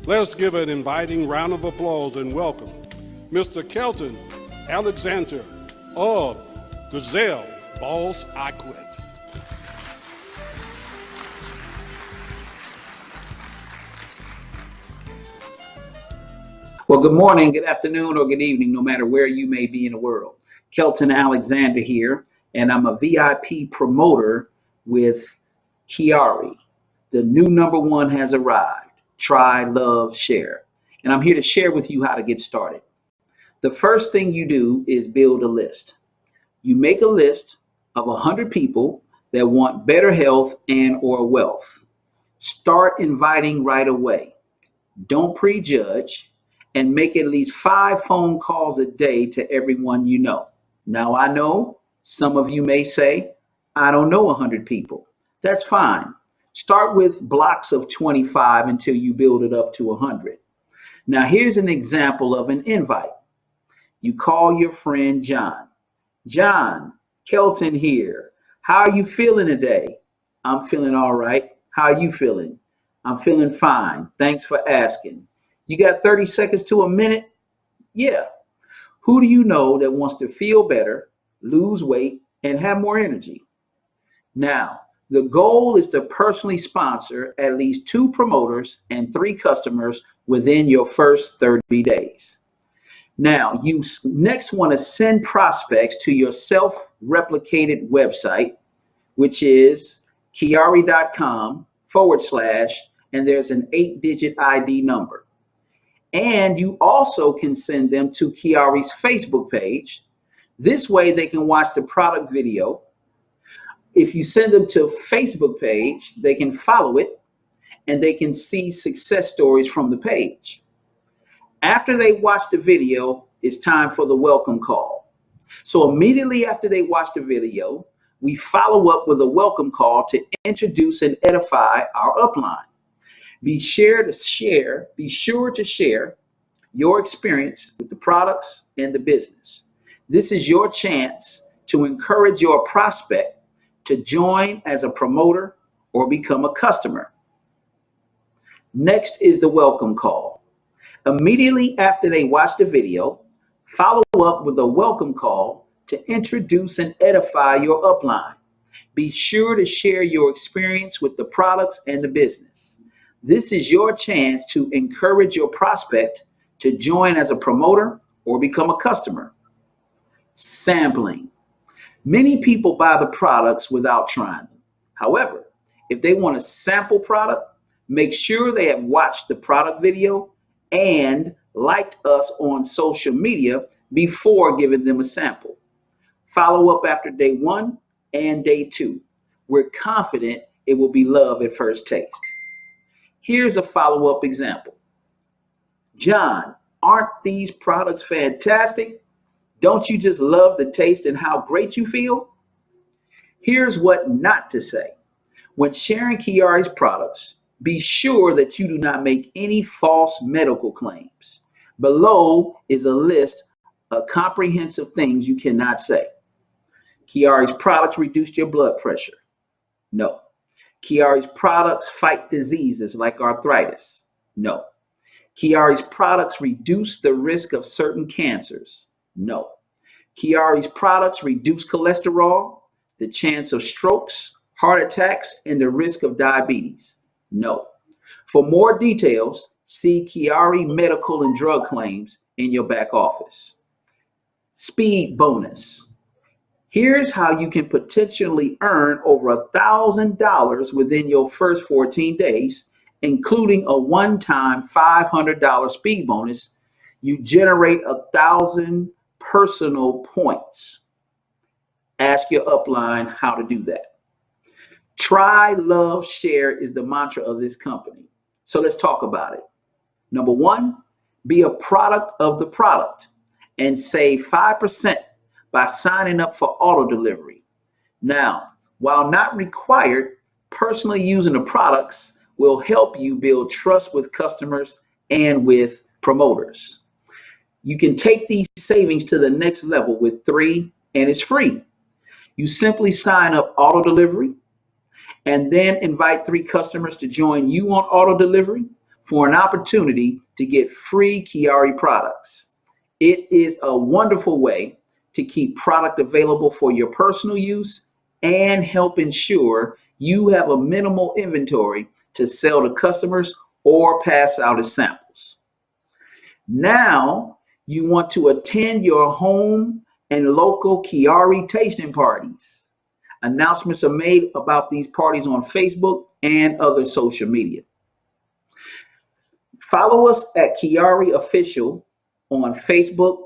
Let us give an inviting round of applause and welcome Mr. Kelton Alexander of Gazelle Boss I Quit. Well, good morning, good afternoon, or good evening, no matter where you may be in the world. Kelton Alexander here, and I'm a VIP promoter with QuiAri. The new #1 has arrived. Try, love, share. And I'm here to share with you how to get started. The first thing you do is build a list. You make a list of 100 people that want better health and or wealth. Start inviting right away. Don't prejudge, and make at least 5 phone calls a day to everyone you know. Now, I know some of you may say, I don't know 100 people. That's fine. Start with blocks of 25 until you build it up to 100. Now, here's an example of an invite. You call your friend John. John, Kelton here. How are you feeling today? I'm feeling all right. How are you feeling? I'm feeling fine. Thanks for asking. You got 30 seconds to a minute? Yeah. Who do you know that wants to feel better, lose weight, and have more energy? Now, the goal is to personally sponsor at least 2 promoters and 3 customers within your first 30 days. Now, you next want to send prospects to your self-replicated website, which is QuiAri.com/ and there's an 8-digit ID number. And you also can send them to QuiAri's Facebook page. This way they can watch the product video. If you send them to Facebook page, they can follow it and they can see success stories from the page. After they watch the video, it's time for the welcome call. So immediately after they watch the video, we follow up with a welcome call to introduce and edify our upline. Be sure to share your experience with the products and the business. This is your chance to encourage your prospect to join as a promoter or become a customer. Next is the welcome call. Immediately after they watch the video, follow up with a welcome call to introduce and edify your upline. Be sure to share your experience with the products and the business. This is your chance to encourage your prospect to join as a promoter or become a customer. Sampling. Many people buy the products without trying them. However, if they want a sample product, make sure they have watched the product video and liked us on social media before giving them a sample. Follow up after day 1 and day 2. We're confident it will be love at first taste. Here's a follow-up example. John, aren't these products fantastic? Don't you just love the taste and how great you feel? Here's what not to say. When sharing QuiAri's products, be sure that you do not make any false medical claims. Below is a list of comprehensive things you cannot say. QuiAri's products reduced your blood pressure. No. QuiAri's products fight diseases like arthritis. No. QuiAri's products reduce the risk of certain cancers. No. QuiAri's products reduce cholesterol, the chance of strokes, heart attacks, and the risk of diabetes. No. For more details, see QuiAri medical and drug claims in your back office. Speed bonus. Here's how you can potentially earn over $1,000 within your first 14 days, including a one-time $500 speed bonus. You generate 1,000 personal points. Ask your upline how to do that. Try, love, share is the mantra of this company. So let's talk about it. Number 1, be a product of the product and save 5% by signing up for auto delivery. Now, while not required, personally using the products will help you build trust with customers and with promoters. You can take these savings to the next level with 3, and it's free. You simply sign up auto delivery and then invite 3 customers to join you on auto delivery. for an opportunity to get free QuiAri products. It is a wonderful way to keep product available for your personal use and help ensure you have a minimal inventory to sell to customers or pass out as samples. Now you want to attend your home and local QuiAri tasting parties. Announcements are made about these parties on Facebook and other social media. Follow us at QuiAri Official on Facebook,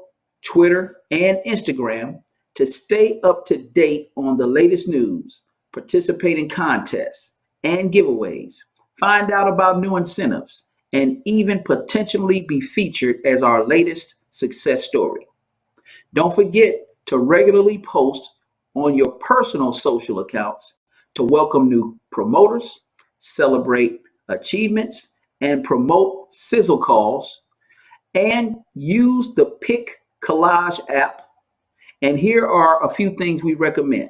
Twitter, and Instagram to stay up to date on the latest news, participate in contests and giveaways, find out about new incentives, and even potentially be featured as our latest success story. Don't forget to regularly post on your personal social accounts to welcome new promoters, celebrate achievements, and promote sizzle calls, and use the Pick Collage app. And here are a few things we recommend.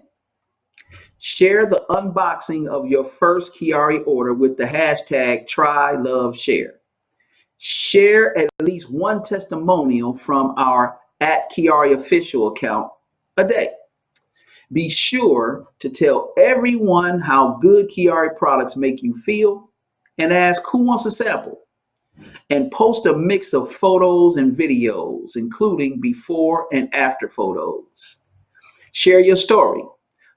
Share the unboxing of your first QuiAri order with the hashtag #TryLoveShare. Share at least one testimonial from our @QuiAri Official account a day. Be sure to tell everyone how good QuiAri products make you feel and ask who wants a sample. And post a mix of photos and videos, including before and after photos. Share your story.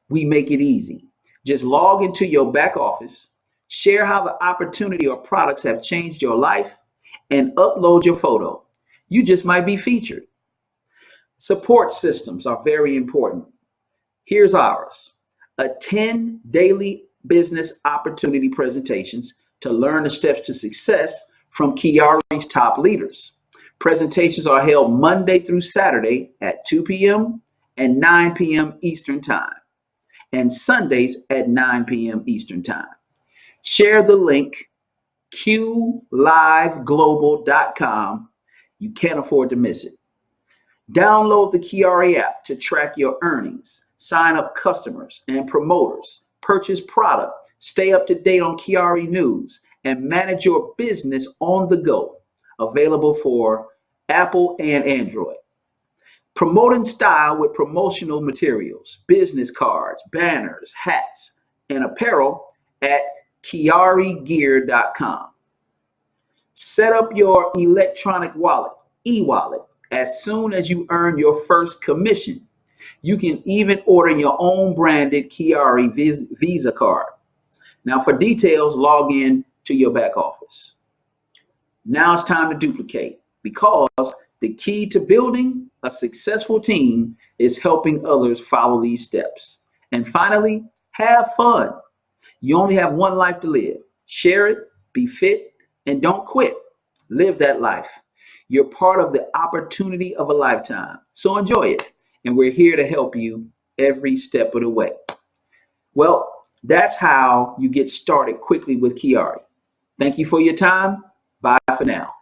We make it easy. Just log into your back office, share how the opportunity or products have changed your life, and upload your photo. You just might be featured. Support systems are very important. Here's ours. Attend daily business opportunity presentations to learn the steps to success from QuiAri's top leaders. Presentations are held Monday through Saturday at 2 p.m. and 9 p.m. Eastern Time, and Sundays at 9 p.m. Eastern Time. Share the link QLiveGlobal.com. You can't afford to miss it. Download the QuiAri app to track your earnings, sign up customers and promoters, purchase product, stay up to date on QuiAri news, and manage your business on the go. Available for Apple and Android. Promote in style with promotional materials, business cards, banners, hats, and apparel at QuiAriGear.com. Set up your electronic wallet, e-wallet, as soon as you earn your first commission. You can even order your own branded QuiAri Visa card. Now for details, log in to your back office. Now it's time to duplicate, because the key to building a successful team is helping others follow these steps. And finally, have fun. You only have one life to live. Share it, be fit, and don't quit. Live that life. You're part of the opportunity of a lifetime. So enjoy it. And we're here to help you every step of the way. Well, that's how you get started quickly with QuiAri. Thank you for your time. Bye for now.